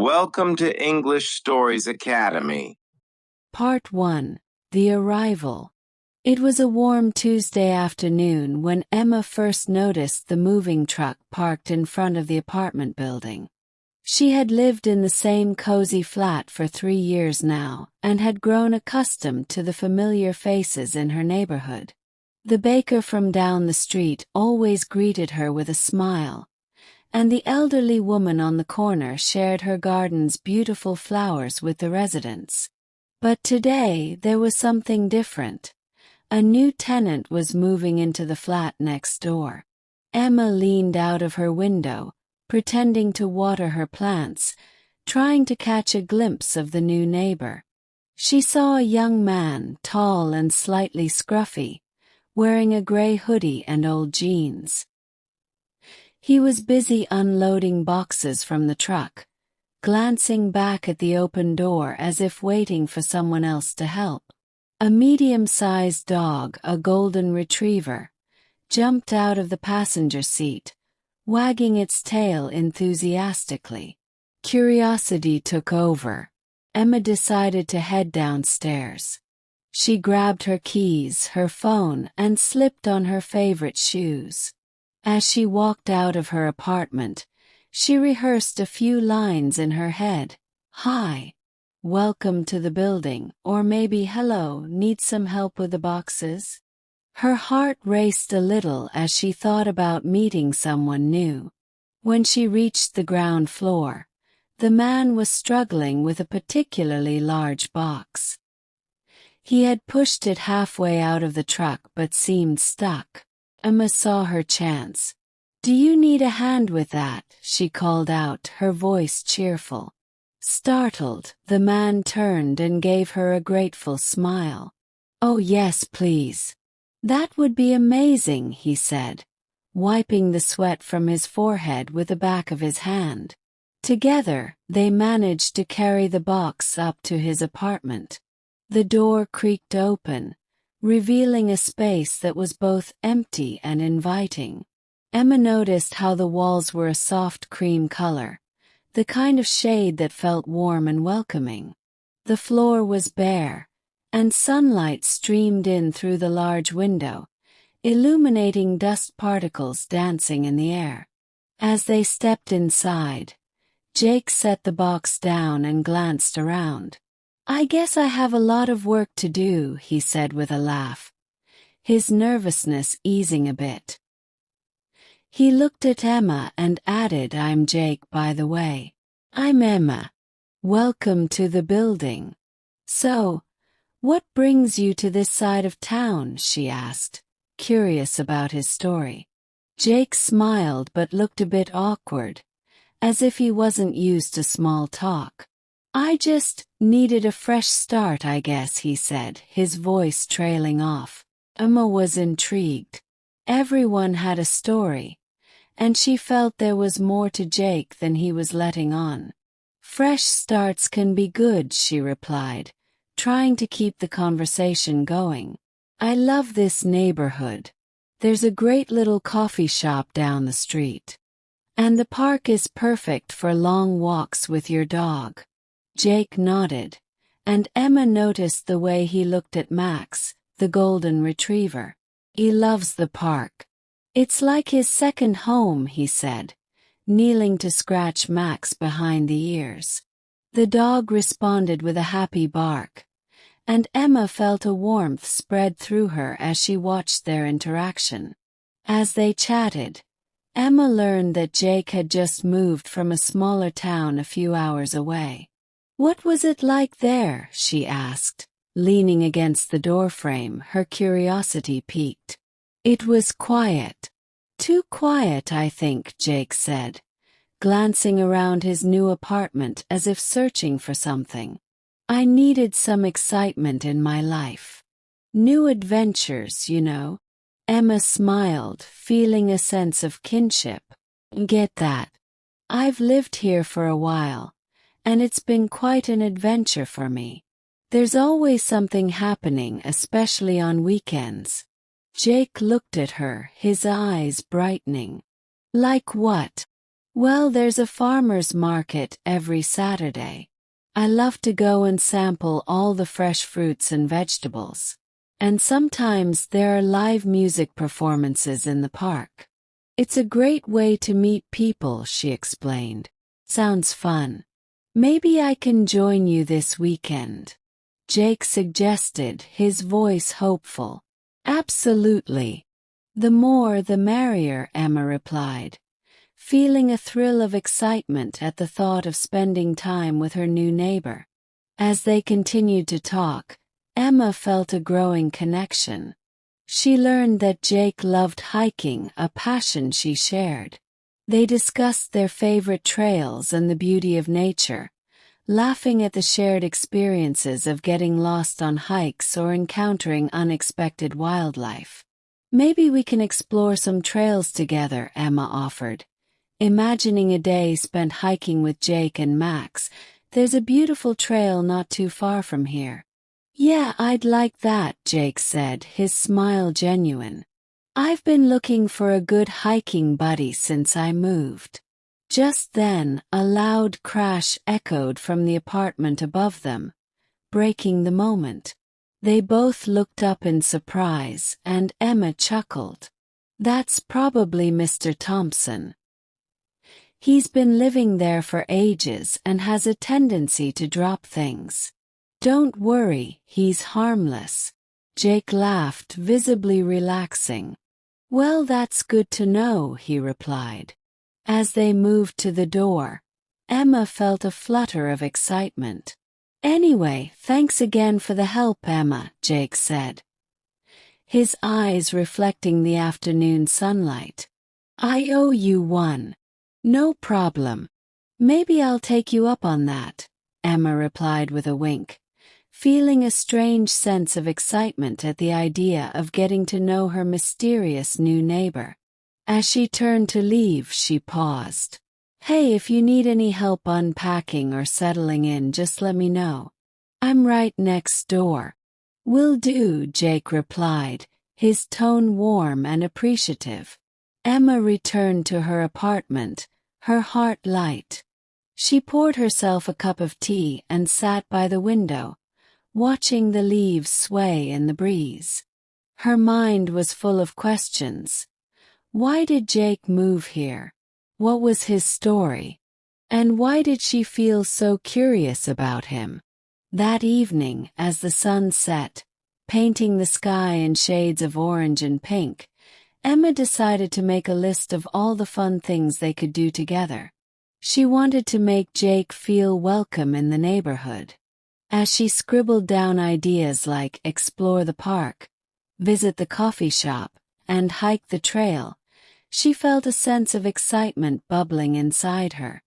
Welcome to English Stories Academy. Part 1. The Arrival. It was a warm Tuesday afternoon when Emma first noticed the moving truck parked in front of the apartment building. She had lived in the same cozy flat for 3 years now and had grown accustomed to the familiar faces in her neighborhood. The baker from down the street always greeted her with a smile, and the elderly woman on the corner shared her garden's beautiful flowers with the residents. But today there was something different. A new tenant was moving into the flat next door. Emma leaned out of her window, pretending to water her plants, trying to catch a glimpse of the new neighbor. She saw a young man, tall and slightly scruffy, wearing a gray hoodie and old jeans. He was busy unloading boxes from the truck, glancing back at the open door as if waiting for someone else to help. A medium-sized dog, a golden retriever, jumped out of the passenger seat, wagging its tail enthusiastically. Curiosity took over. Emma decided to head downstairs. She grabbed her keys, her phone, and slipped on her favorite shoes. As she walked out of her apartment, she rehearsed a few lines in her head. Hi. Welcome to the building, or maybe hello, need some help with the boxes? Her heart raced a little as she thought about meeting someone new. When she reached the ground floor, the man was struggling with a particularly large box. He had pushed it halfway out of the truck but seemed stuck. Emma saw her chance. "Do you need a hand with that?" she called out, her voice cheerful. Startled, the man turned and gave her a grateful smile. "Oh yes, please. That would be amazing," he said, wiping the sweat from his forehead with the back of his hand. Together, they managed to carry the box up to his apartment. The door creaked open, revealing a space that was both empty and inviting. Emma noticed how the walls were a soft cream color, the kind of shade that felt warm and welcoming. The floor was bare, and sunlight streamed in through the large window, illuminating dust particles dancing in the air. As they stepped inside, Jake set the box down and glanced around. "I guess I have a lot of work to do," he said with a laugh, his nervousness easing a bit. He looked at Emma and added, "I'm Jake, by the way." "I'm Emma. Welcome to the building." "So, what brings you to this side of town?" she asked, curious about his story. Jake smiled but looked a bit awkward, as if he wasn't used to small talk. "I just needed a fresh start, I guess," he said, his voice trailing off. Emma was intrigued. Everyone had a story, and she felt there was more to Jake than he was letting on. "Fresh starts can be good," she replied, trying to keep the conversation going. "I love this neighborhood. There's a great little coffee shop down the street. And the park is perfect for long walks with your dog." Jake nodded, and Emma noticed the way he looked at Max, the golden retriever. "He loves the park. It's like his second home," he said, kneeling to scratch Max behind the ears. The dog responded with a happy bark, and Emma felt a warmth spread through her as she watched their interaction. As they chatted, Emma learned that Jake had just moved from a smaller town a few hours away. "What was it like there?" she asked, leaning against the doorframe, her curiosity piqued. "It was quiet. Too quiet, I think," Jake said, glancing around his new apartment as if searching for something. "I needed some excitement in my life. New adventures, you know." Emma smiled, feeling a sense of kinship. "Get that. I've lived here for a while, and it's been quite an adventure for me. There's always something happening, especially on weekends." Jake looked at her, his eyes brightening. "Like what?" Well, there's a farmer's market every Saturday. I love to go and sample all the fresh fruits and vegetables. And sometimes there are live music performances in the park. It's a great way to meet people, she explained. Sounds fun. Maybe I can join you this weekend, Jake suggested, his voice hopeful. Absolutely. The more the merrier, Emma replied, feeling a thrill of excitement at the thought of spending time with her new neighbor. As they continued to talk, Emma felt a growing connection. She learned that Jake loved hiking, a passion she shared. They discussed their favorite trails and the beauty of nature, laughing at the shared experiences of getting lost on hikes or encountering unexpected wildlife. Maybe we can explore some trails together, Emma offered, imagining a day spent hiking with Jake and Max. There's a beautiful trail not too far from here. Yeah, I'd like that, Jake said, his smile genuine. I've been looking for a good hiking buddy since I moved. Just then, a loud crash echoed from the apartment above them, breaking the moment. They both looked up in surprise, and Emma chuckled. That's probably Mr. Thompson. He's been living there for ages and has a tendency to drop things. Don't worry, he's harmless. Jake laughed, visibly relaxing. Well, that's good to know, he replied. As they moved to the door, Emma felt a flutter of excitement. Anyway, thanks again for the help, Emma, Jake said, his eyes reflecting the afternoon sunlight. I owe you one. No problem. Maybe I'll take you up on that, Emma replied with a wink, feeling a strange sense of excitement at the idea of getting to know her mysterious new neighbor. As she turned to leave, she paused. Hey, if you need any help unpacking or settling in, just let me know. I'm right next door. Will do, Jake replied, his tone warm and appreciative. Emma returned to her apartment, her heart light. She poured herself a cup of tea and sat by the window, watching the leaves sway in the breeze. Her mind was full of questions. Why did Jake move here? What was his story? And why did she feel so curious about him? That evening, as the sun set, painting the sky in shades of orange and pink, Emma decided to make a list of all the fun things they could do together. She wanted to make Jake feel welcome in the neighborhood. As she scribbled down ideas like explore the park, visit the coffee shop, and hike the trail, she felt a sense of excitement bubbling inside her.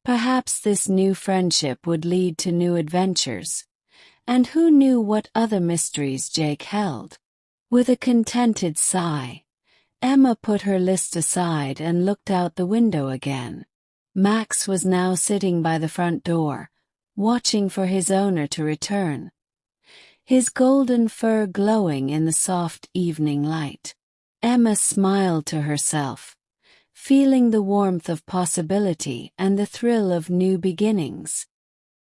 Perhaps this new friendship would lead to new adventures. And who knew what other mysteries Jake held? With a contented sigh, Emma put her list aside and looked out the window again. Max was now sitting by the front door, watching for his owner to return, his golden fur glowing in the soft evening light. Emma smiled to herself, feeling the warmth of possibility and the thrill of new beginnings.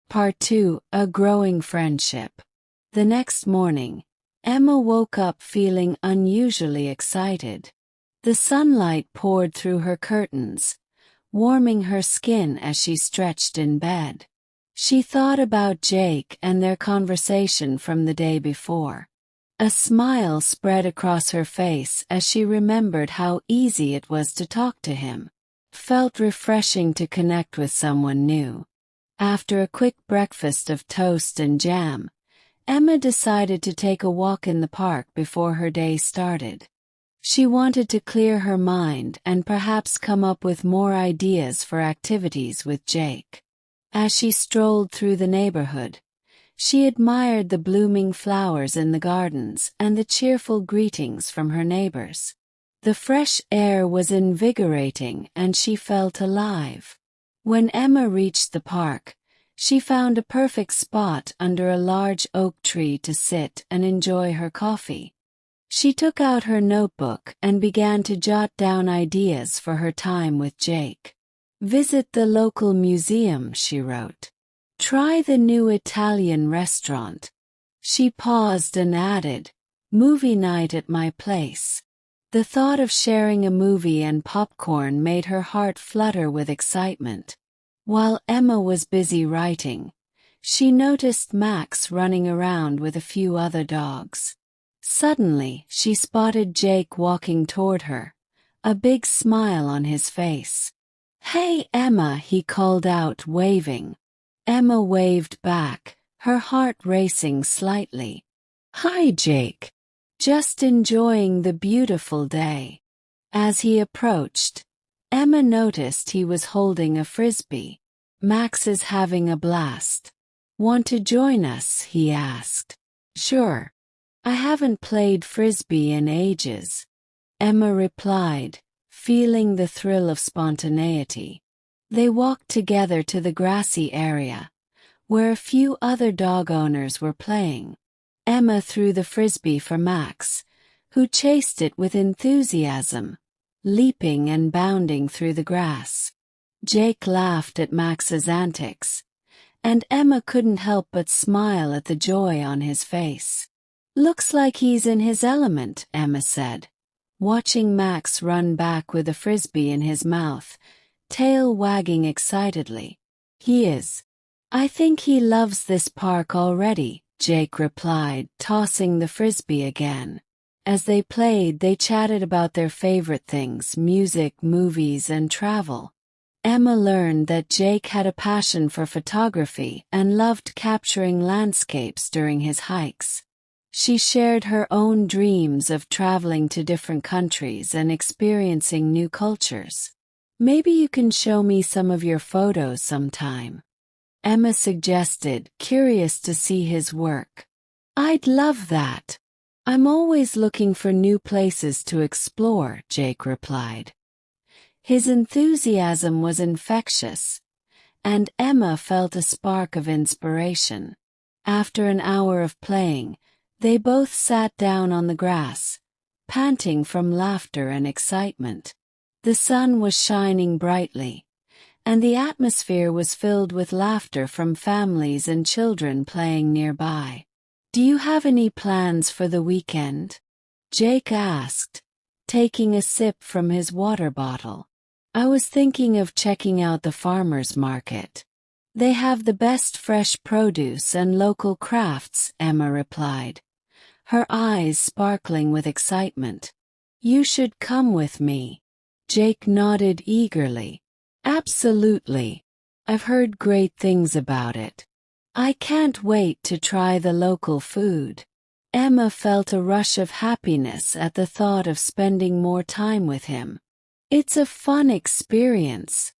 Part 2: A Growing Friendship. The next morning, Emma woke up feeling unusually excited. The sunlight poured through her curtains, warming her skin as she stretched in bed. She thought about Jake and their conversation from the day before. A smile spread across her face as she remembered how easy it was to talk to him. Felt refreshing to connect with someone new. After a quick breakfast of toast and jam, Emma decided to take a walk in the park before her day started. She wanted to clear her mind and perhaps come up with more ideas for activities with Jake. As she strolled through the neighborhood, she admired the blooming flowers in the gardens and the cheerful greetings from her neighbors. The fresh air was invigorating and she felt alive. When Emma reached the park, she found a perfect spot under a large oak tree to sit and enjoy her coffee. She took out her notebook and began to jot down ideas for her time with Jake. Visit the local museum, she wrote. Try the new Italian restaurant. She paused and added, movie night at my place. The thought of sharing a movie and popcorn made her heart flutter with excitement. While Emma was busy writing, she noticed Max running around with a few other dogs. Suddenly, she spotted Jake walking toward her, a big smile on his face. "Hey, Emma," he called out, waving. Emma waved back, her heart racing slightly. "Hi, Jake. Just enjoying the beautiful day." As he approached, Emma noticed he was holding a frisbee. "Max is having a blast. Want to join us?" he asked. "Sure. I haven't played frisbee in ages," Emma replied, feeling the thrill of spontaneity. They walked together to the grassy area, where a few other dog owners were playing. Emma threw the frisbee for Max, who chased it with enthusiasm, leaping and bounding through the grass. Jake laughed at Max's antics, and Emma couldn't help but smile at the joy on his face. "Looks like he's in his element," Emma said, watching Max run back with a frisbee in his mouth, tail wagging excitedly. "He is. I think he loves this park already," Jake replied, tossing the frisbee again. As they played, they chatted about their favorite things: music, movies, and travel. Emma learned that Jake had a passion for photography and loved capturing landscapes during his hikes. She shared her own dreams of traveling to different countries and experiencing new cultures. "Maybe you can show me some of your photos sometime," Emma suggested, curious to see his work. "I'd love that. I'm always looking for new places to explore," Jake replied. His enthusiasm was infectious, and Emma felt a spark of inspiration. After an hour of playing, they both sat down on the grass, panting from laughter and excitement. The sun was shining brightly, and the atmosphere was filled with laughter from families and children playing nearby. "Do you have any plans for the weekend?" Jake asked, taking a sip from his water bottle. "I was thinking of checking out the farmers market. They have the best fresh produce and local crafts," Emma replied, her eyes sparkling with excitement. "You should come with me." Jake nodded eagerly. "Absolutely. I've heard great things about it. I can't wait to try the local food." Emma felt a rush of happiness at the thought of spending more time with him. "It's a fun experience.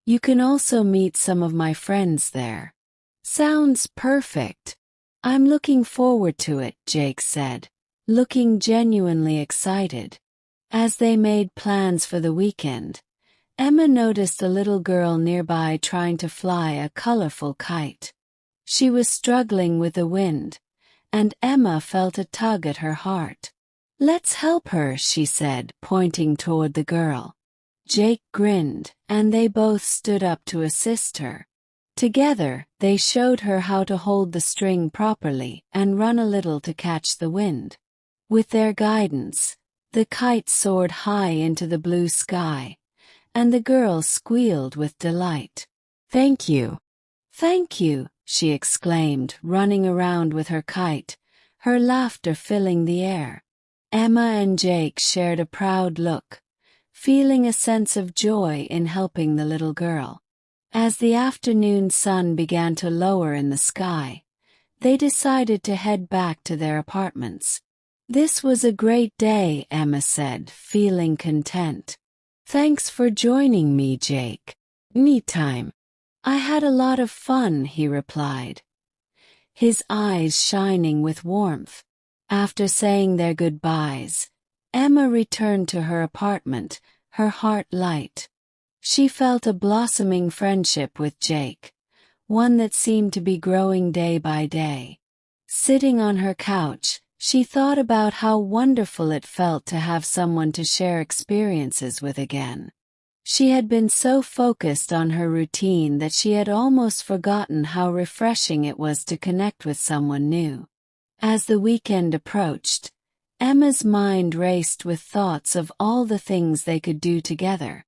You can also meet some of my friends there." "Sounds perfect. I'm looking forward to it," Jake said, looking genuinely excited. As they made plans for the weekend, Emma noticed a little girl nearby trying to fly a colorful kite. She was struggling with the wind, and Emma felt a tug at her heart. "Let's help her," she said, pointing toward the girl. Jake grinned, and they both stood up to assist her. Together, they showed her how to hold the string properly and run a little to catch the wind. With their guidance, the kite soared high into the blue sky, and the girl squealed with delight. "Thank you. Thank you," she exclaimed, running around with her kite, her laughter filling the air. Emma and Jake shared a proud look, feeling a sense of joy in helping the little girl. As the afternoon sun began to lower in the sky, they decided to head back to their apartments. "This was a great day," Emma said, feeling content. "Thanks for joining me, Jake. Anytime." "I had a lot of fun," he replied, his eyes shining with warmth. After saying their goodbyes, Emma returned to her apartment, her heart light. She felt a blossoming friendship with Jake, one that seemed to be growing day by day. Sitting on her couch, she thought about how wonderful it felt to have someone to share experiences with again. She had been so focused on her routine that she had almost forgotten how refreshing it was to connect with someone new. As the weekend approached, Emma's mind raced with thoughts of all the things they could do together.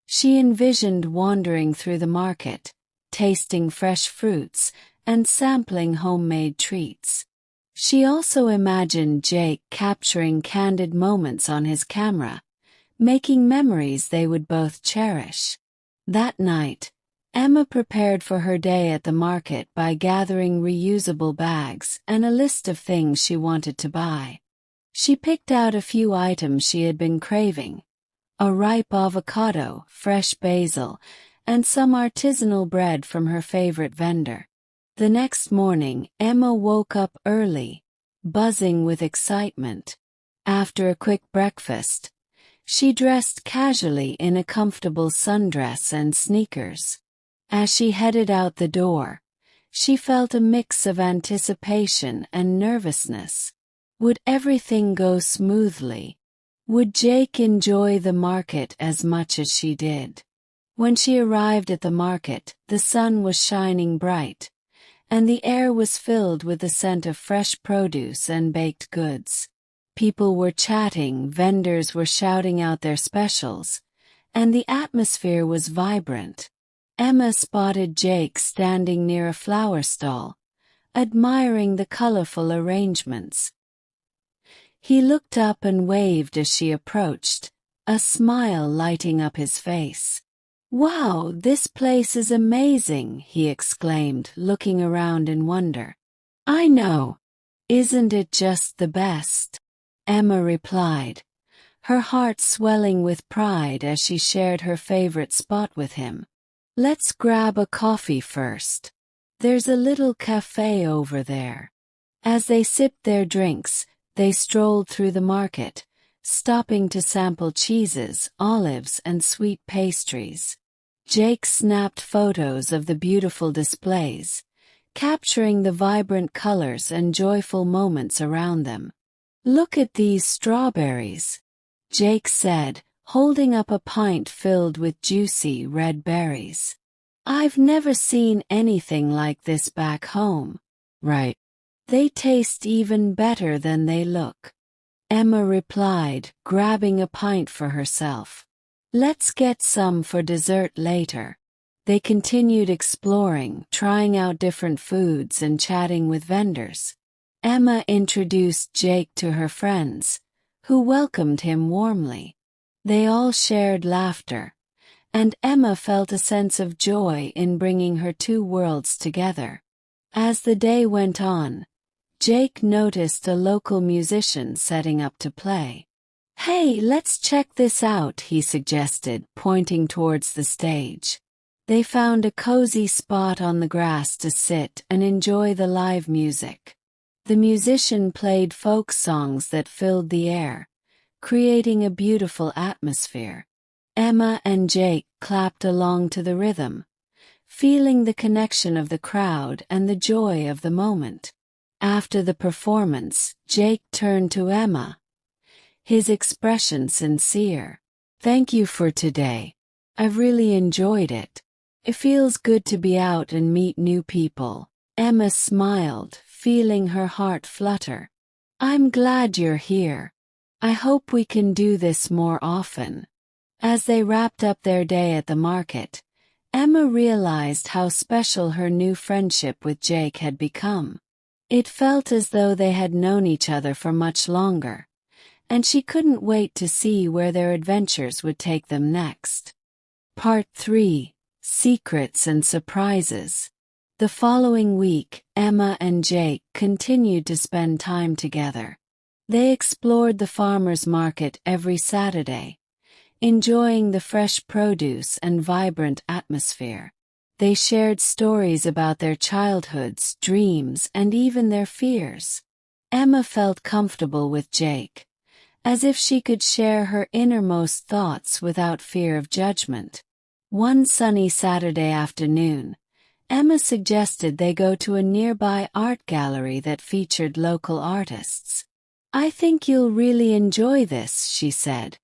She envisioned wandering through the market, tasting fresh fruits, and sampling homemade treats. She also imagined Jake capturing candid moments on his camera, making memories they would both cherish. That night, Emma prepared for her day at the market by gathering reusable bags and a list of things she wanted to buy. She picked out a few items she had been craving: a ripe avocado, fresh basil, and some artisanal bread from her favorite vendor. The next morning, Emma woke up early, buzzing with excitement. After a quick breakfast, she dressed casually in a comfortable sundress and sneakers. As she headed out the door, she felt a mix of anticipation and nervousness. Would everything go smoothly? Would Jake enjoy the market as much as she did? When she arrived at the market, the sun was shining bright, and the air was filled with the scent of fresh produce and baked goods. People were chatting, vendors were shouting out their specials, and the atmosphere was vibrant. Emma spotted Jake standing near a flower stall, admiring the colorful arrangements. He looked up and waved as she approached, a smile lighting up his face. "Wow, this place is amazing," he exclaimed, looking around in wonder. "I know. Isn't it just the best?" Emma replied, her heart swelling with pride as she shared her favorite spot with him. "Let's grab a coffee first. There's a little cafe over there." As they sipped their drinks, they strolled through the market, stopping to sample cheeses, olives, and sweet pastries. Jake snapped photos of the beautiful displays, capturing the vibrant colors and joyful moments around them. "Look at these strawberries," Jake said, holding up a pint filled with juicy red berries. "I've never seen anything like this back home." "Right. They taste even better than they look," Emma replied, grabbing a pint for herself. "Let's get some for dessert later." They continued exploring, trying out different foods and chatting with vendors. Emma introduced Jake to her friends, who welcomed him warmly. They all shared laughter, and Emma felt a sense of joy in bringing her two worlds together. As the day went on, Jake noticed a local musician setting up to play. "Hey, let's check this out," he suggested, pointing towards the stage. They found a cozy spot on the grass to sit and enjoy the live music. The musician played folk songs that filled the air, creating a beautiful atmosphere. Emma and Jake clapped along to the rhythm, feeling the connection of the crowd and the joy of the moment. After the performance, Jake turned to Emma, his expression sincere. "Thank you for today. I've really enjoyed it. It feels good to be out and meet new people." Emma smiled, feeling her heart flutter. "I'm glad you're here. I hope we can do this more often." As they wrapped up their day at the market, Emma realized how special her new friendship with Jake had become. It felt as though they had known each other for much longer, and she couldn't wait to see where their adventures would take them next. Part 3: Secrets and Surprises. The following week, Emma and Jake continued to spend time together. They explored the farmers' market every Saturday, enjoying the fresh produce and vibrant atmosphere. They shared stories about their childhoods, dreams, and even their fears. Emma felt comfortable with Jake, as if she could share her innermost thoughts without fear of judgment. One sunny Saturday afternoon, Emma suggested they go to a nearby art gallery that featured local artists. "I think you'll really enjoy this," she said,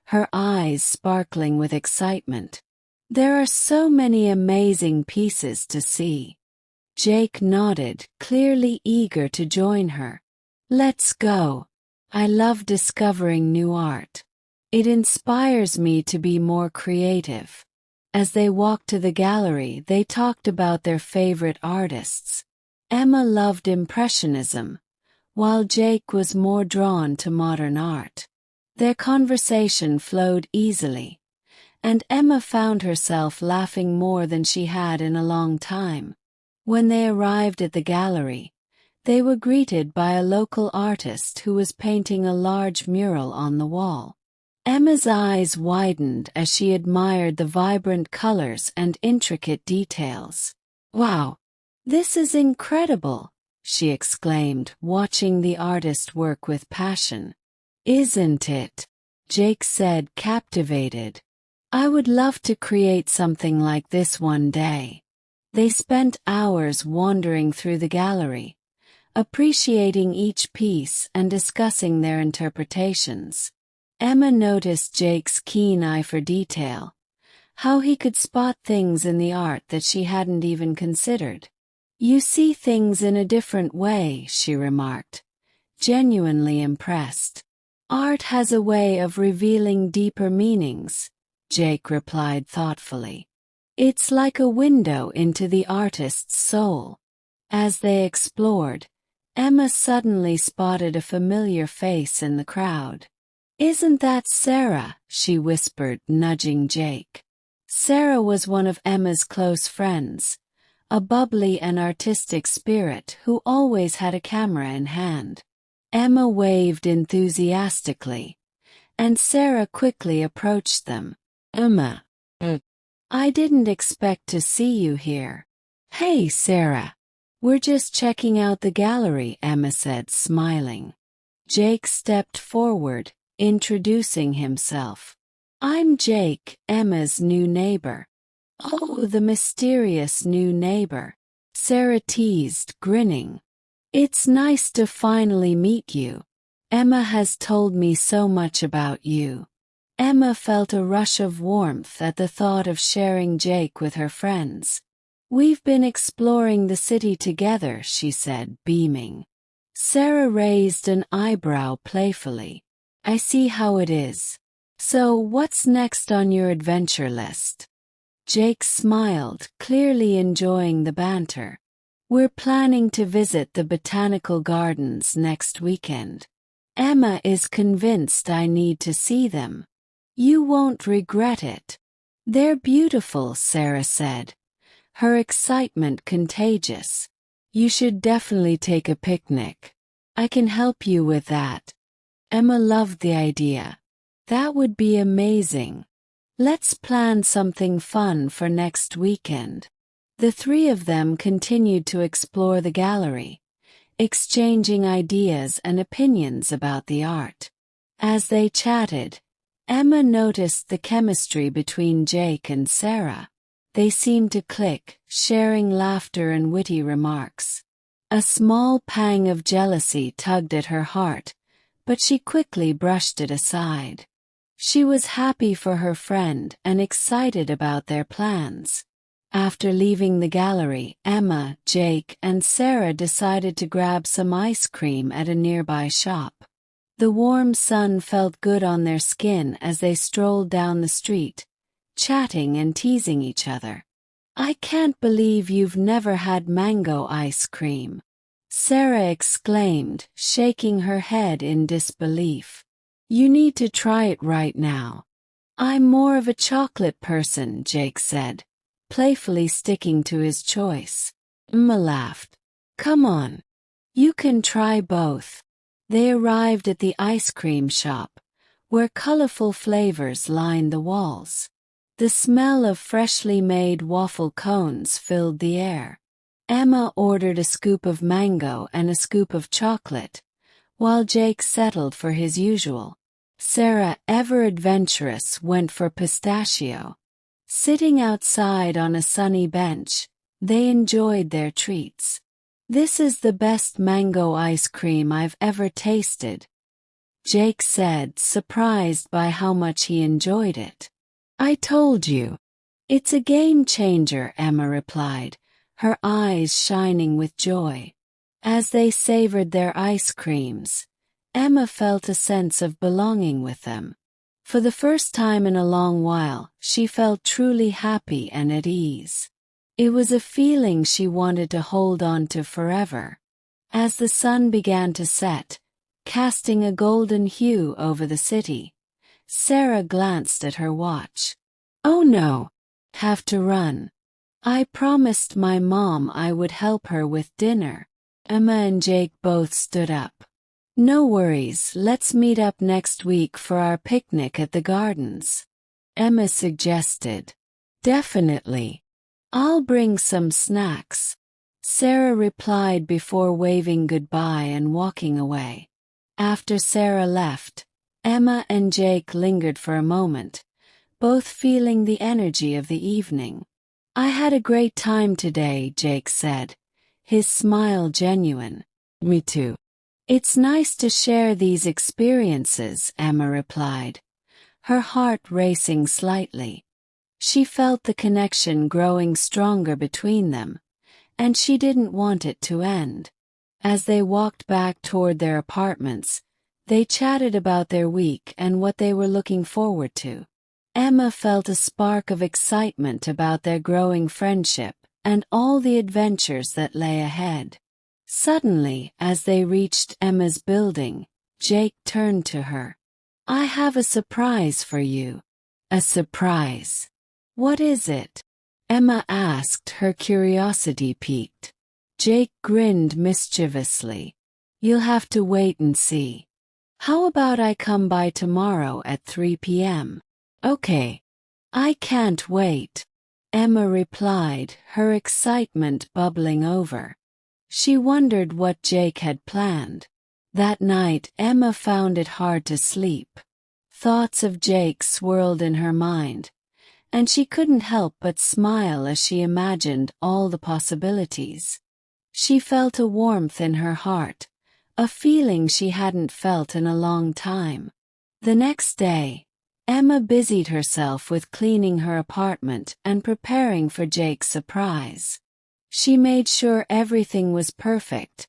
her eyes sparkling with excitement. "There are so many amazing pieces to see." Jake nodded, clearly eager to join her. "Let's go. I love discovering new art. It inspires me to be more creative." As they walked to the gallery, they talked about their favorite artists. Emma loved Impressionism, while Jake was more drawn to modern art. Their conversation flowed easily, and Emma found herself laughing more than she had in a long time. When they arrived at the gallery, they were greeted by a local artist who was painting a large mural on the wall. Emma's eyes widened as she admired the vibrant colors and intricate details. "Wow! This is incredible!" she exclaimed, watching the artist work with passion. "Isn't it?" Jake said, captivated. "I would love to create something like this one day." They spent hours wandering through the gallery, appreciating each piece and discussing their interpretations. Emma noticed Jake's keen eye for detail, how he could spot things in the art that she hadn't even considered. "You see things in a different way," she remarked, genuinely impressed. "Art has a way of revealing deeper meanings," Jake replied thoughtfully. "It's like a window into the artist's soul." As they explored, Emma suddenly spotted a familiar face in the crowd. "Isn't that Sarah?" she whispered, nudging Jake. Sarah was one of Emma's close friends, a bubbly and artistic spirit who always had a camera in hand. Emma waved enthusiastically, and Sarah quickly approached them. "Emma, I didn't expect to see you here." "Hey, Sarah. We're just checking out the gallery," Emma said, smiling. Jake stepped forward, introducing himself. "I'm Jake, Emma's new neighbor." "Oh, the mysterious new neighbor," Sarah teased, grinning. "It's nice to finally meet you. Emma has told me so much about you." Emma felt a rush of warmth at the thought of sharing Jake with her friends. "We've been exploring the city together," she said, beaming. Sarah raised an eyebrow playfully. "I see how it is. So, what's next on your adventure list?" Jake smiled, clearly enjoying the banter. "We're planning to visit the botanical gardens next weekend. Emma is convinced I need to see them." "You won't regret it. They're beautiful," Sarah said, her excitement contagious. "You should definitely take a picnic. I can help you with that." Emma loved the idea. "That would be amazing. Let's plan something fun for next weekend." The three of them continued to explore the gallery, exchanging ideas and opinions about the art. As they chatted, Emma noticed the chemistry between Jake and Sarah. They seemed to click, sharing laughter and witty remarks. A small pang of jealousy tugged at her heart, but she quickly brushed it aside. She was happy for her friend and excited about their plans. After leaving the gallery, Emma, Jake, and Sarah decided to grab some ice cream at a nearby shop. The warm sun felt good on their skin as they strolled down the street, chatting and teasing each other. "I can't believe you've never had mango ice cream," Sarah exclaimed, shaking her head in disbelief. "You need to try it right now." "I'm more of a chocolate person," Jake said, playfully sticking to his choice. Emma laughed. "Come on. You can try both." They arrived at the ice cream shop, where colorful flavors lined the walls. The smell of freshly made waffle cones filled the air. Emma ordered a scoop of mango and a scoop of chocolate, while Jake settled for his usual. Sarah, ever adventurous, went for pistachio. Sitting outside on a sunny bench, they enjoyed their treats. "This is the best mango ice cream I've ever tasted," Jake said, surprised by how much he enjoyed it. I told you. It's a game changer, Emma replied, her eyes shining with joy. As they savored their ice creams, Emma felt a sense of belonging with them. For the first time in a long while, she felt truly happy and at ease. It was a feeling she wanted to hold on to forever. As the sun began to set, casting a golden hue over the city, Sarah glanced at her watch. Oh no! Have to run. I promised my mom I would help her with dinner. Emma and Jake both stood up. No worries, let's meet up next week for our picnic at the gardens. Emma suggested. Definitely. I'll bring some snacks. Sarah replied before waving goodbye and walking away. After Sarah left, Emma and Jake lingered for a moment, both feeling the energy of the evening. I had a great time today, Jake said, his smile genuine. Me too. It's nice to share these experiences, Emma replied, her heart racing slightly. She felt the connection growing stronger between them, and she didn't want it to end. As they walked back toward their apartments, they chatted about their week and what they were looking forward to. Emma felt a spark of excitement about their growing friendship and all the adventures that lay ahead. Suddenly, as they reached Emma's building, Jake turned to her. I have a surprise for you. A surprise? What is it? Emma asked, her curiosity piqued. Jake grinned mischievously. You'll have to wait and see. How about I come by tomorrow at 3 p.m.? Okay. I can't wait. Emma replied, her excitement bubbling over. She wondered what Jake had planned. That night, Emma found it hard to sleep. Thoughts of Jake swirled in her mind, and she couldn't help but smile as she imagined all the possibilities. She felt a warmth in her heart, a feeling she hadn't felt in a long time. The next day, Emma busied herself with cleaning her apartment and preparing for Jake's surprise. She made sure everything was perfect,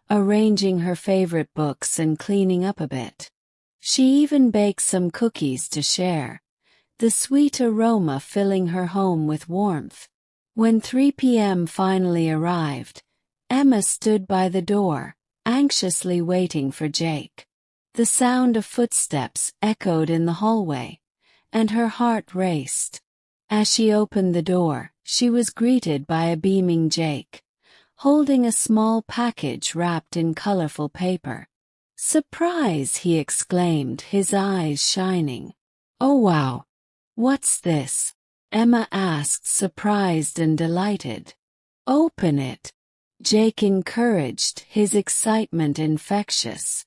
arranging her favorite books and cleaning up a bit. She even baked some cookies to share, the sweet aroma filling her home with warmth. When 3 p.m. finally arrived, Emma stood by the door, anxiously waiting for Jake. The sound of footsteps echoed in the hallway, and her heart raced. As she opened the door, she was greeted by a beaming Jake, holding a small package wrapped in colorful paper. Surprise! He exclaimed, his eyes shining. Oh wow! What's this? Emma asked, surprised and delighted. Open it. Jake encouraged, his excitement infectious.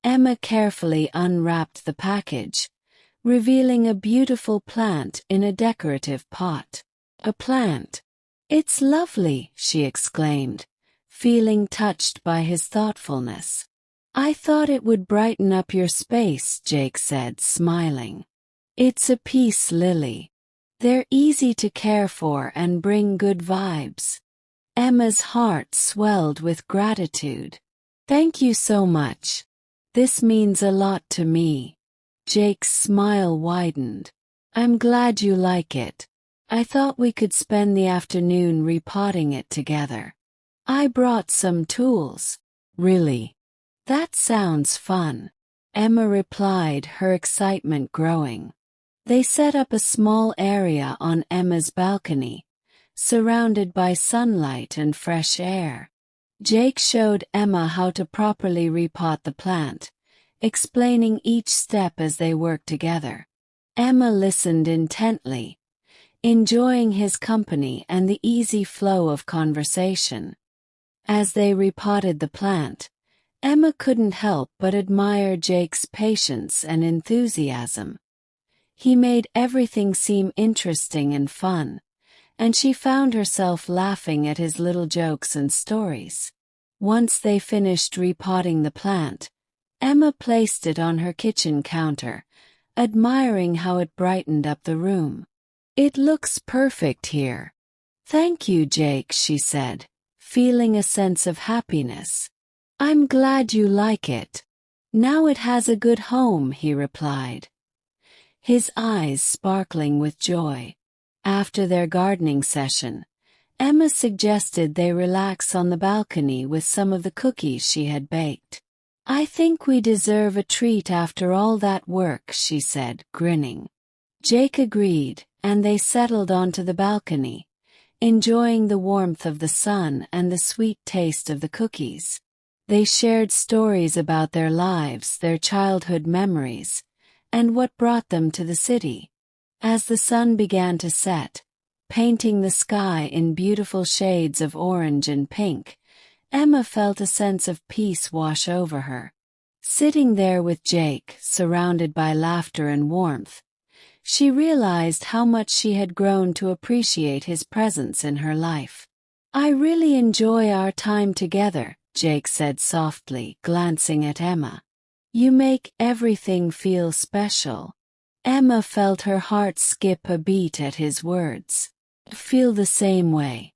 Emma carefully unwrapped the package, revealing a beautiful plant in a decorative pot. A plant. It's lovely, she exclaimed, feeling touched by his thoughtfulness. I thought it would brighten up your space, Jake said, smiling. It's a peace lily. They're easy to care for and bring good vibes. Emma's heart swelled with gratitude. Thank you so much. This means a lot to me. Jake's smile widened. I'm glad you like it. I thought we could spend the afternoon repotting it together. I brought some tools. Really? That sounds fun. Emma replied, her excitement growing. They set up a small area on Emma's balcony, surrounded by sunlight and fresh air. Jake showed Emma how to properly repot the plant, explaining each step as they worked together. Emma listened intently, enjoying his company and the easy flow of conversation. As they repotted the plant, Emma couldn't help but admire Jake's patience and enthusiasm. He made everything seem interesting and fun, and she found herself laughing at his little jokes and stories. Once they finished repotting the plant, Emma placed it on her kitchen counter, admiring how it brightened up the room. "It looks perfect here." "Thank you, Jake," she said, feeling a sense of happiness. "I'm glad you like it." "Now it has a good home," he replied, his eyes sparkling with joy. After their gardening session, Emma suggested they relax on the balcony with some of the cookies she had baked. "I think we deserve a treat after all that work," she said, grinning. Jake agreed, and they settled onto the balcony, enjoying the warmth of the sun and the sweet taste of the cookies. They shared stories about their lives, their childhood memories, and what brought them to the city. As the sun began to set, painting the sky in beautiful shades of orange and pink, Emma felt a sense of peace wash over her. Sitting there with Jake, surrounded by laughter and warmth, she realized how much she had grown to appreciate his presence in her life. "I really enjoy our time together," Jake said softly, glancing at Emma. "You make everything feel special." Emma felt her heart skip a beat at his words. "I feel the same way.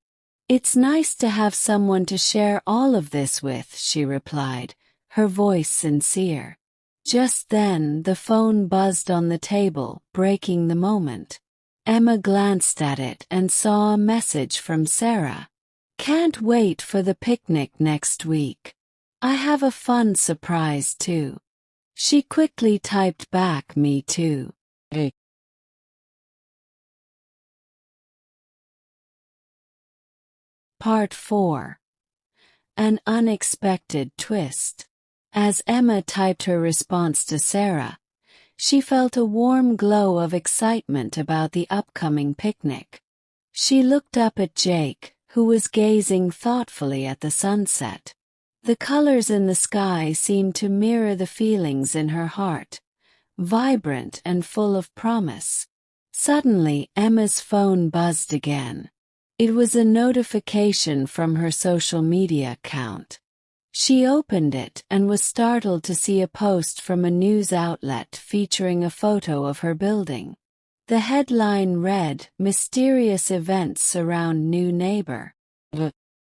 It's nice to have someone to share all of this with," she replied, her voice sincere. Just then, the phone buzzed on the table, breaking the moment. Emma glanced at it and saw a message from Sarah. "Can't wait for the picnic next week. I have a fun surprise too." She quickly typed back, "Me too." Hey. Part 4. An unexpected twist. As Emma typed her response to Sarah, she felt a warm glow of excitement about the upcoming picnic. She looked up at Jake, who was gazing thoughtfully at the sunset. The colors in the sky seemed to mirror the feelings in her heart, vibrant and full of promise. Suddenly, Emma's phone buzzed again. It was a notification from her social media account. She opened it and was startled to see a post from a news outlet featuring a photo of her building. The headline read, "Mysterious events surround new neighbor."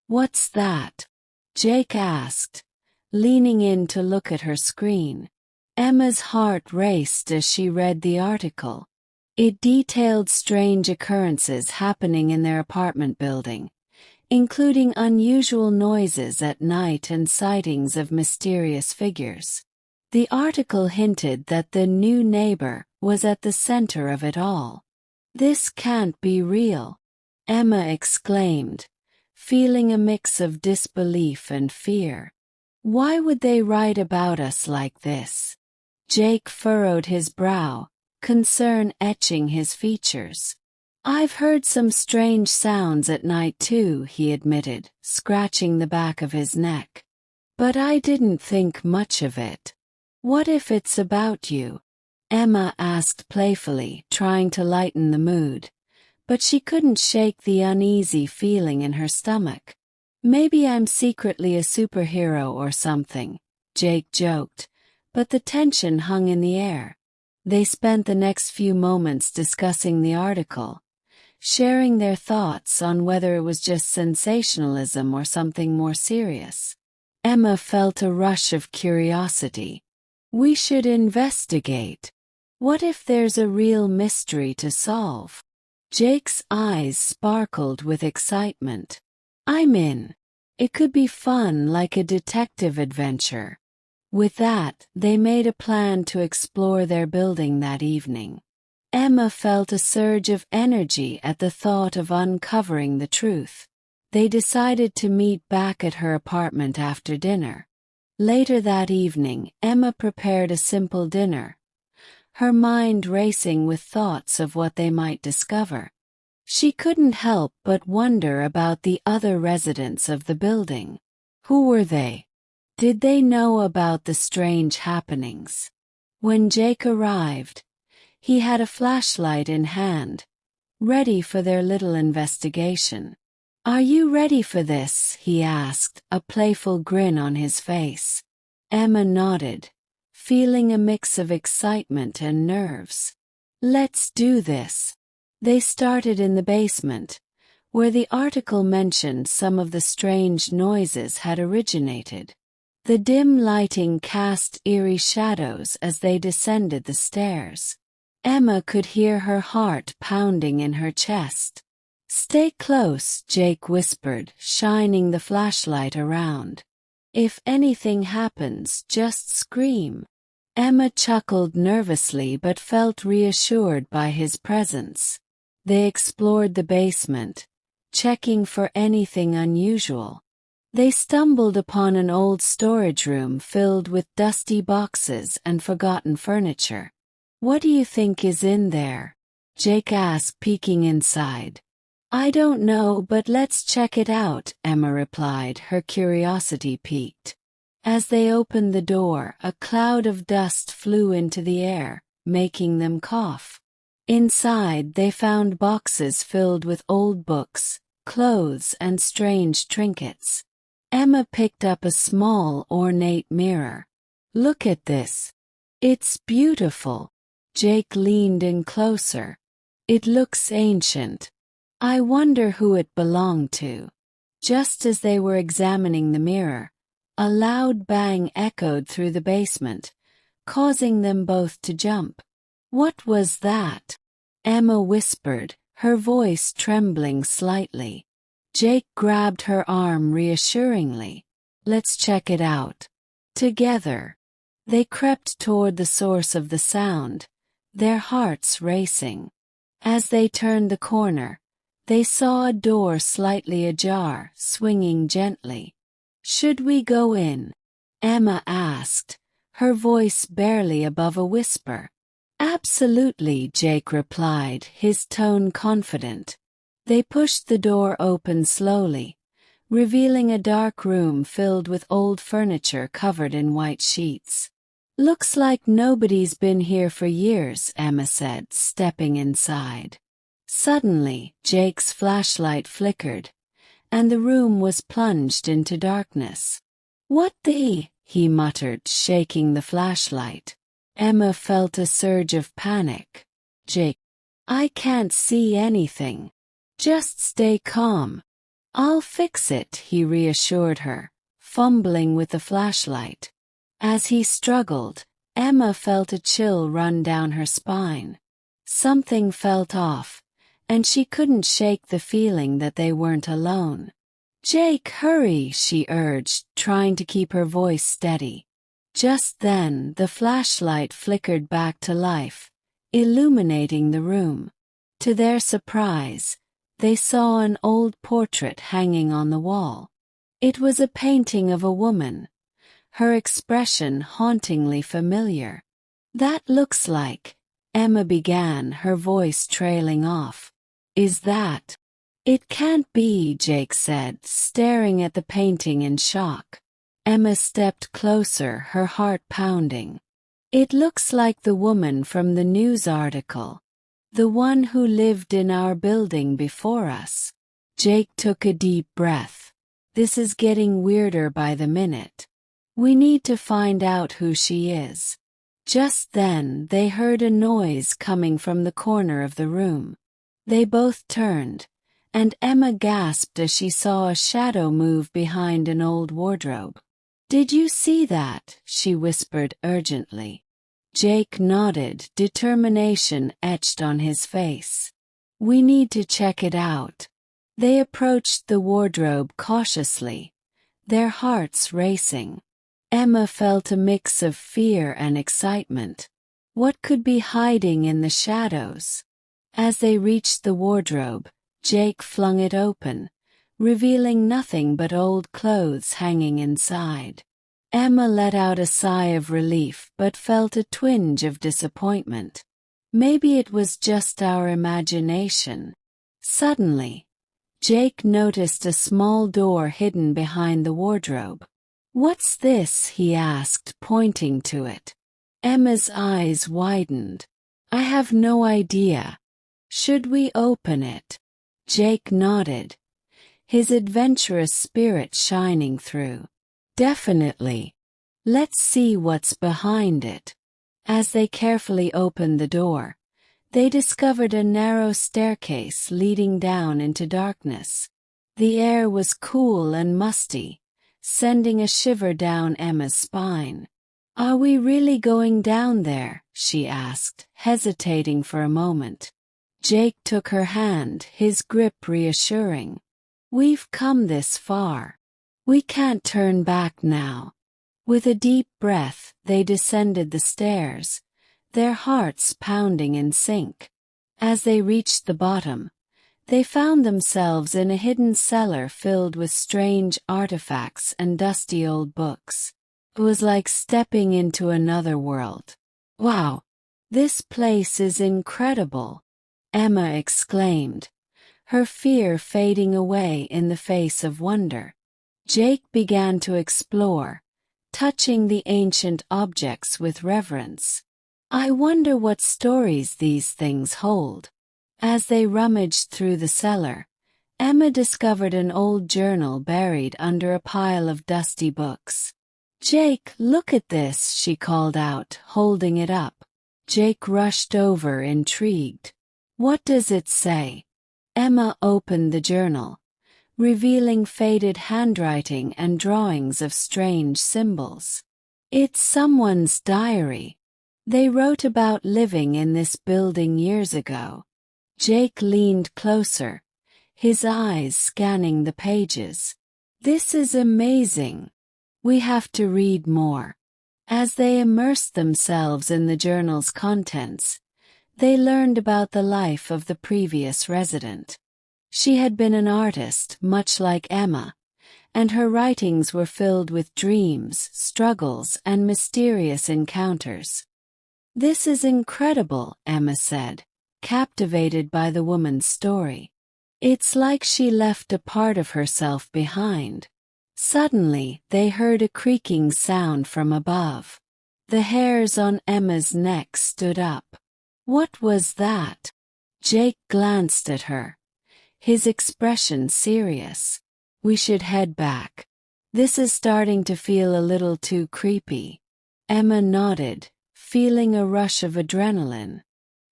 "What's that?" Jake asked, leaning in to look at her screen. Emma's heart raced as she read the article. It detailed strange occurrences happening in their apartment building, including unusual noises at night and sightings of mysterious figures. The article hinted that the new neighbor was at the center of it all. "This can't be real," Emma exclaimed, feeling a mix of disbelief and fear. "Why would they write about us like this?" Jake furrowed his brow, concern etching his features. "I've heard some strange sounds at night too," he admitted, scratching the back of his neck. "But I didn't think much of it." "What if it's about you?" Emma asked playfully, trying to lighten the mood, but she couldn't shake the uneasy feeling in her stomach. "Maybe I'm secretly a superhero or something," Jake joked, but the tension hung in the air. They spent the next few moments discussing the article, sharing their thoughts on whether it was just sensationalism or something more serious. Emma felt a rush of curiosity. "We should investigate. What if there's a real mystery to solve?" Jake's eyes sparkled with excitement. "I'm in. It could be fun, like a detective adventure." With that, they made a plan to explore their building that evening. Emma felt a surge of energy at the thought of uncovering the truth. They decided to meet back at her apartment after dinner. Later that evening, Emma prepared a simple dinner, her mind racing with thoughts of what they might discover. She couldn't help but wonder about the other residents of the building. Who were they? Did they know about the strange happenings? When Jake arrived, he had a flashlight in hand, ready for their little investigation. "Are you ready for this?" he asked, a playful grin on his face. Emma nodded, feeling a mix of excitement and nerves. "Let's do this." They started in the basement, where the article mentioned some of the strange noises had originated. The dim lighting cast eerie shadows as they descended the stairs. Emma could hear her heart pounding in her chest. "Stay close," Jake whispered, shining the flashlight around. "If anything happens, just scream." Emma chuckled nervously but felt reassured by his presence. They explored the basement, checking for anything unusual. They stumbled upon an old storage room filled with dusty boxes and forgotten furniture. "What do you think is in there?" Jake asked, peeking inside. "I don't know, but let's check it out," Emma replied, her curiosity piqued. As they opened the door, a cloud of dust flew into the air, making them cough. Inside, they found boxes filled with old books, clothes, and strange trinkets. Emma picked up a small, ornate mirror. "Look at this. It's beautiful." Jake leaned in closer. "It looks ancient. I wonder who it belonged to." Just as they were examining the mirror, a loud bang echoed through the basement, causing them both to jump. "What was that?" Emma whispered, her voice trembling slightly. Jake grabbed her arm reassuringly. "Let's check it out." Together, they crept toward the source of the sound, their hearts racing. As they turned the corner, they saw a door slightly ajar, swinging gently. "Should we go in?" Emma asked, her voice barely above a whisper. "Absolutely," Jake replied, his tone confident. They pushed the door open slowly, revealing a dark room filled with old furniture covered in white sheets. "Looks like nobody's been here for years," Emma said, stepping inside. Suddenly, Jake's flashlight flickered, and the room was plunged into darkness. "What the?" he muttered, shaking the flashlight. Emma felt a surge of panic. "Jake, I can't see anything. Just stay calm." "I'll fix it," he reassured her, fumbling with the flashlight. As he struggled, Emma felt a chill run down her spine. Something felt off, and she couldn't shake the feeling that they weren't alone. "Jake, hurry," she urged, trying to keep her voice steady. Just then, the flashlight flickered back to life, illuminating the room. To their surprise, they saw an old portrait hanging on the wall. It was a painting of a woman, her expression hauntingly familiar. "That looks like," Emma began, her voice trailing off. "Is that?" "It can't be," Jake said, staring at the painting in shock. Emma stepped closer, her heart pounding. "It looks like the woman from the news article. The one who lived in our building before us." Jake took a deep breath. "This is getting weirder by the minute. We need to find out who she is." Just then, they heard a noise coming from the corner of the room. They both turned, and Emma gasped as she saw a shadow move behind an old wardrobe. "Did you see that?" she whispered urgently. Jake nodded, determination etched on his face. "We need to check it out." They approached the wardrobe cautiously, their hearts racing. Emma felt a mix of fear and excitement. What could be hiding in the shadows? As they reached the wardrobe, Jake flung it open, revealing nothing but old clothes hanging inside. Emma let out a sigh of relief but felt a twinge of disappointment. Maybe it was just our imagination. Suddenly, Jake noticed a small door hidden behind the wardrobe. "What's this?" he asked, pointing to it. Emma's eyes widened. "I have no idea. Should we open it?" Jake nodded, his adventurous spirit shining through. "Definitely. Let's see what's behind it. As they carefully opened the door, they discovered a narrow staircase leading down into darkness. The air was cool and musty, sending a shiver down Emma's spine. "Are we really going down there?" she asked, hesitating for a moment. Jake took her hand, his grip reassuring. "We've come this far. We can't turn back now." With a deep breath, they descended the stairs, their hearts pounding in sync. As they reached the bottom, they found themselves in a hidden cellar filled with strange artifacts and dusty old books. It was like stepping into another world. "Wow, this place is incredible," Emma exclaimed, her fear fading away in the face of wonder. Jake began to explore, touching the ancient objects with reverence. "I wonder what stories these things hold." As they rummaged through the cellar, Emma discovered an old journal buried under a pile of dusty books. "Jake, look at this," she called out, holding it up. Jake rushed over, intrigued. "What does it say?" Emma opened the journal, revealing faded handwriting and drawings of strange symbols. "It's someone's diary. They wrote about living in this building years ago." Jake leaned closer, his eyes scanning the pages. "This is amazing. We have to read more." As they immersed themselves in the journal's contents, they learned about the life of the previous resident. She had been an artist, much like Emma, and her writings were filled with dreams, struggles, and mysterious encounters. "This is incredible," Emma said, captivated by the woman's story. "It's like she left a part of herself behind." Suddenly, they heard a creaking sound from above. The hairs on Emma's neck stood up. What was that? Jake glanced at her, his expression serious. "We should head back. This is starting to feel a little too creepy." Emma nodded, feeling a rush of adrenaline.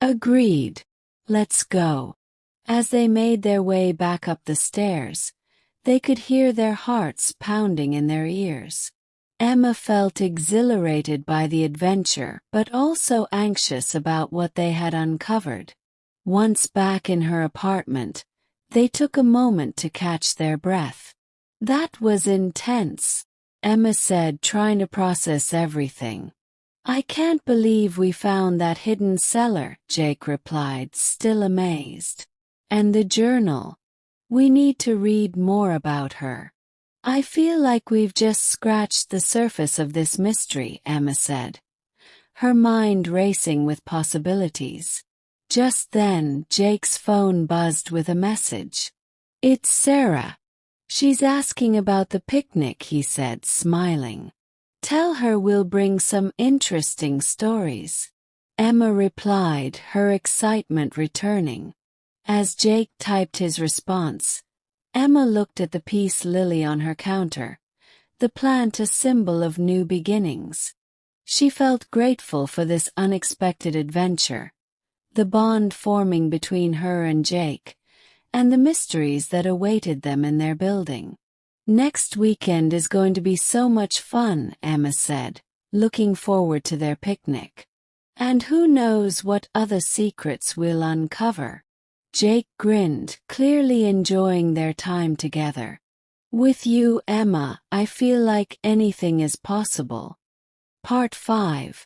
"Agreed. Let's go." As they made their way back up the stairs, they could hear their hearts pounding in their ears. Emma felt exhilarated by the adventure but also anxious about what they had uncovered. Once back in her apartment, they took a moment to catch their breath. "That was intense," Emma said, trying to process everything. "I can't believe we found that hidden cellar," Jake replied, still amazed. "And the journal. We need to read more about her." "I feel like we've just scratched the surface of this mystery," Emma said, her mind racing with possibilities. Just then, Jake's phone buzzed with a message. "It's Sarah. She's asking about the picnic," he said, smiling. "Tell her we'll bring some interesting stories." Emma replied, her excitement returning. As Jake typed his response, Emma looked at the peace lily on her counter, the plant a symbol of new beginnings. She felt grateful for this unexpected adventure, the bond forming between her and Jake, and the mysteries that awaited them in their building. "Next weekend is going to be so much fun," Emma said, looking forward to their picnic. "And who knows what other secrets we'll uncover." Jake grinned, clearly enjoying their time together. "With you, Emma, I feel like anything is possible." Part 5.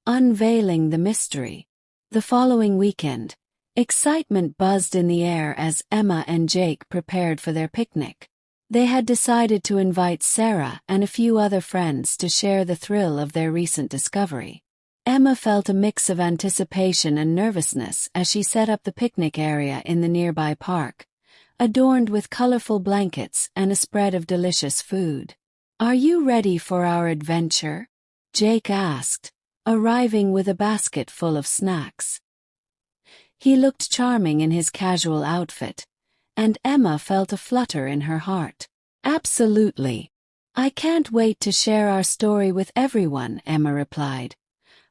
Unveiling the Mystery. The following weekend, excitement buzzed in the air as Emma and Jake prepared for their picnic. They had decided to invite Sarah and a few other friends to share the thrill of their recent discovery. Emma felt a mix of anticipation and nervousness as she set up the picnic area in the nearby park, adorned with colorful blankets and a spread of delicious food. "Are you ready for our adventure?" Jake asked, arriving with a basket full of snacks. He looked charming in his casual outfit, and Emma felt a flutter in her heart. "Absolutely. I can't wait to share our story with everyone, Emma replied,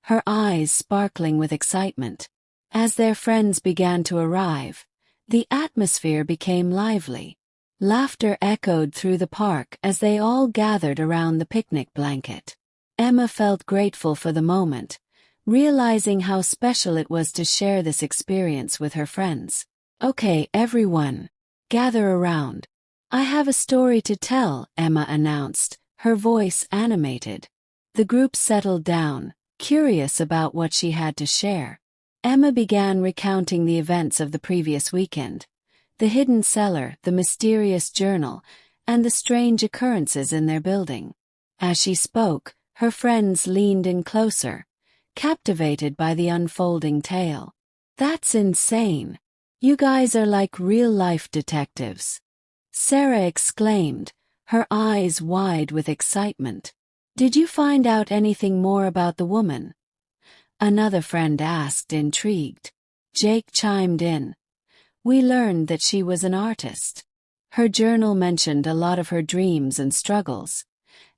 her eyes sparkling with excitement. As their friends began to arrive, the atmosphere became lively. Laughter echoed through the park as they all gathered around the picnic blanket. Emma felt grateful for the moment, realizing how special it was to share this experience with her friends. Okay, everyone, gather around. I have a story to tell, Emma announced, her voice animated. The group settled down, curious about what she had to share. Emma began recounting the events of the previous weekend, the hidden cellar, the mysterious journal, and the strange occurrences in their building. As she spoke, her friends leaned in closer, captivated by the unfolding tale. That's insane. You guys are like real-life detectives, Sarah exclaimed, her eyes wide with excitement. Did you find out anything more about the woman? Another friend asked, intrigued. Jake chimed in. We learned that she was an artist. Her journal mentioned a lot of her dreams and struggles,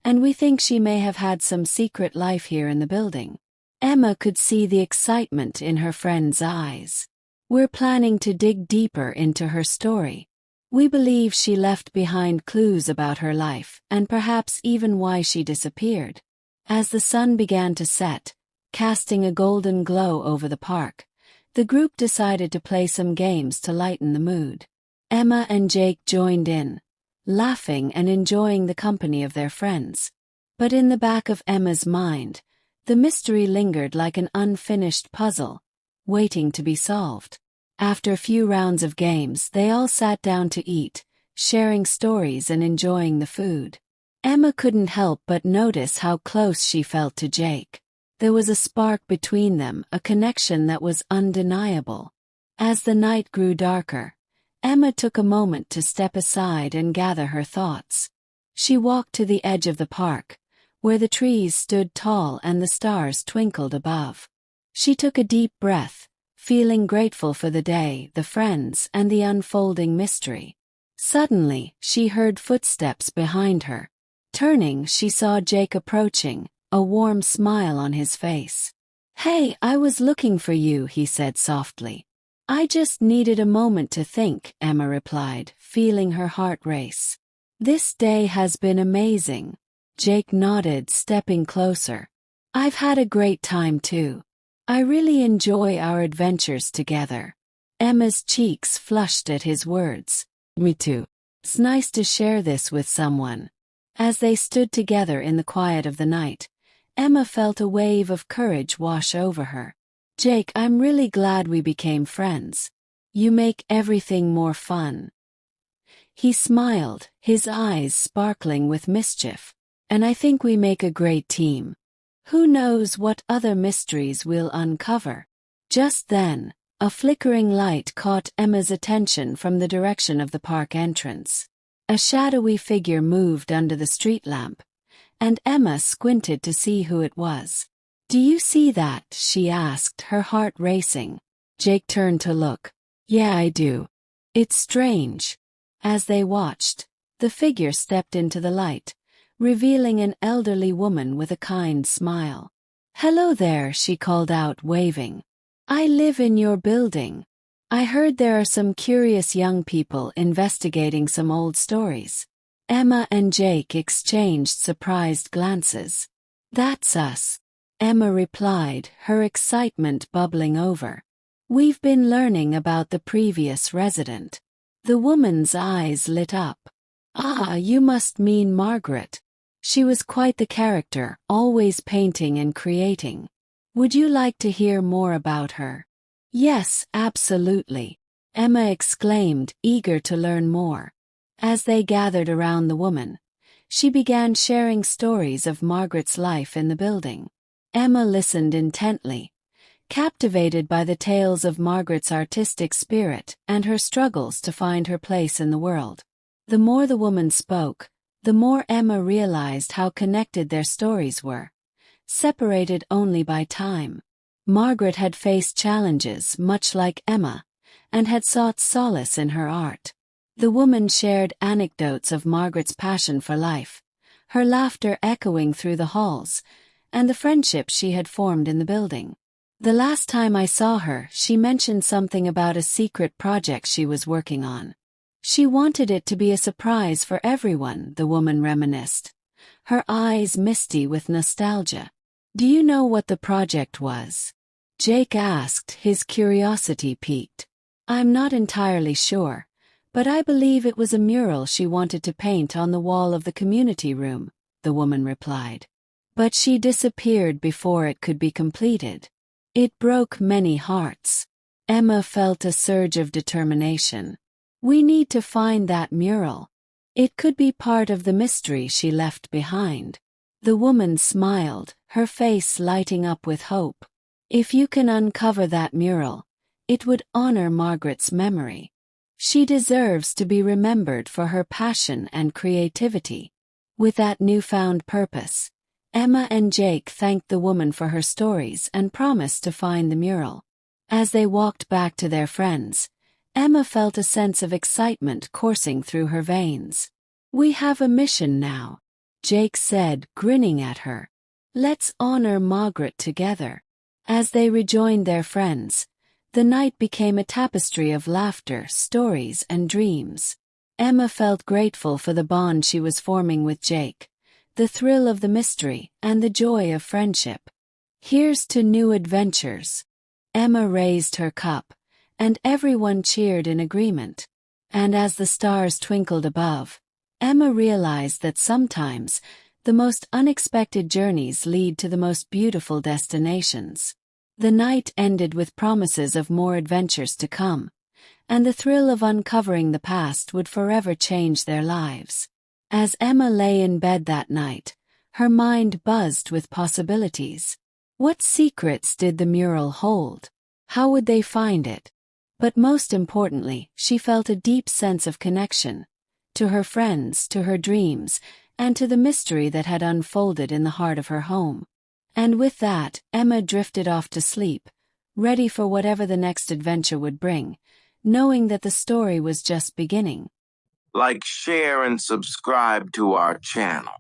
and we think she may have had some secret life here in the building. Emma could see the excitement in her friend's eyes. We're planning to dig deeper into her story. We believe she left behind clues about her life and perhaps even why she disappeared. As the sun began to set, casting a golden glow over the park, the group decided to play some games to lighten the mood. Emma and Jake joined in, laughing and enjoying the company of their friends. But in the back of Emma's mind, the mystery lingered like an unfinished puzzle, waiting to be solved. After a few rounds of games, they all sat down to eat, sharing stories and enjoying the food. Emma couldn't help but notice how close she felt to Jake. There was a spark between them, a connection that was undeniable. As the night grew darker, Emma took a moment to step aside and gather her thoughts. She walked to the edge of the park, where the trees stood tall and the stars twinkled above. She took a deep breath, feeling grateful for the day, the friends, and the unfolding mystery. Suddenly, she heard footsteps behind her. Turning, she saw Jake approaching, a warm smile on his face. Hey, I was looking for you, he said softly. I just needed a moment to think, Emma replied, feeling her heart race. This day has been amazing. Jake nodded, stepping closer. I've had a great time too. I really enjoy our adventures together. Emma's cheeks flushed at his words. Me too. It's nice to share this with someone. As they stood together in the quiet of the night, Emma felt a wave of courage wash over her. Jake, I'm really glad we became friends. You make everything more fun. He smiled, his eyes sparkling with mischief. And I think we make a great team. Who knows what other mysteries we'll uncover? Just then, a flickering light caught Emma's attention from the direction of the park entrance. A shadowy figure moved under the street lamp, and Emma squinted to see who it was. Do you see that? She asked, her heart racing. Jake turned to look. Yeah, I do. It's strange. As they watched, the figure stepped into the light, revealing an elderly woman with a kind smile. Hello there, she called out, waving. I live in your building. I heard there are some curious young people investigating some old stories. Emma and Jake exchanged surprised glances. That's us, Emma replied, her excitement bubbling over. We've been learning about the previous resident. The woman's eyes lit up. Ah, you must mean Margaret. She was quite the character, always painting and creating. Would you like to hear more about her? Yes, absolutely, Emma exclaimed, eager to learn more. As they gathered around the woman, she began sharing stories of Margaret's life in the building. Emma listened intently, captivated by the tales of Margaret's artistic spirit and her struggles to find her place in the world. The more the woman spoke, the more Emma realized how connected their stories were, separated only by time. Margaret had faced challenges much like Emma, and had sought solace in her art. The woman shared anecdotes of Margaret's passion for life, her laughter echoing through the halls, and the friendship she had formed in the building. The last time I saw her, she mentioned something about a secret project she was working on. She wanted it to be a surprise for everyone, the woman reminisced, her eyes misty with nostalgia. Do you know what the project was? Jake asked, his curiosity piqued. I'm not entirely sure, but I believe it was a mural she wanted to paint on the wall of the community room, the woman replied. But she disappeared before it could be completed. It broke many hearts. Emma felt a surge of determination. We need to find that mural. It could be part of the mystery she left behind. The woman smiled, her face lighting up with hope. If you can uncover that mural, it would honor Margaret's memory. She deserves to be remembered for her passion and creativity. With that newfound purpose, Emma and Jake thanked the woman for her stories and promised to find the mural. As they walked back to their friends, Emma felt a sense of excitement coursing through her veins. We have a mission now, Jake said, grinning at her. Let's honor Margaret together. As they rejoined their friends, the night became a tapestry of laughter, stories, and dreams. Emma felt grateful for the bond she was forming with Jake, the thrill of the mystery, and the joy of friendship. Here's to new adventures. Emma raised her cup, and everyone cheered in agreement. And as the stars twinkled above, Emma realized that sometimes the most unexpected journeys lead to the most beautiful destinations. The night ended with promises of more adventures to come, and the thrill of uncovering the past would forever change their lives. As Emma lay in bed that night, her mind buzzed with possibilities. What secrets did the mural hold? How would they find it? But most importantly, she felt a deep sense of connection to her friends, to her dreams, and to the mystery that had unfolded in the heart of her home. And with that, Emma drifted off to sleep, ready for whatever the next adventure would bring, knowing that the story was just beginning. Like, share, and subscribe to our channel.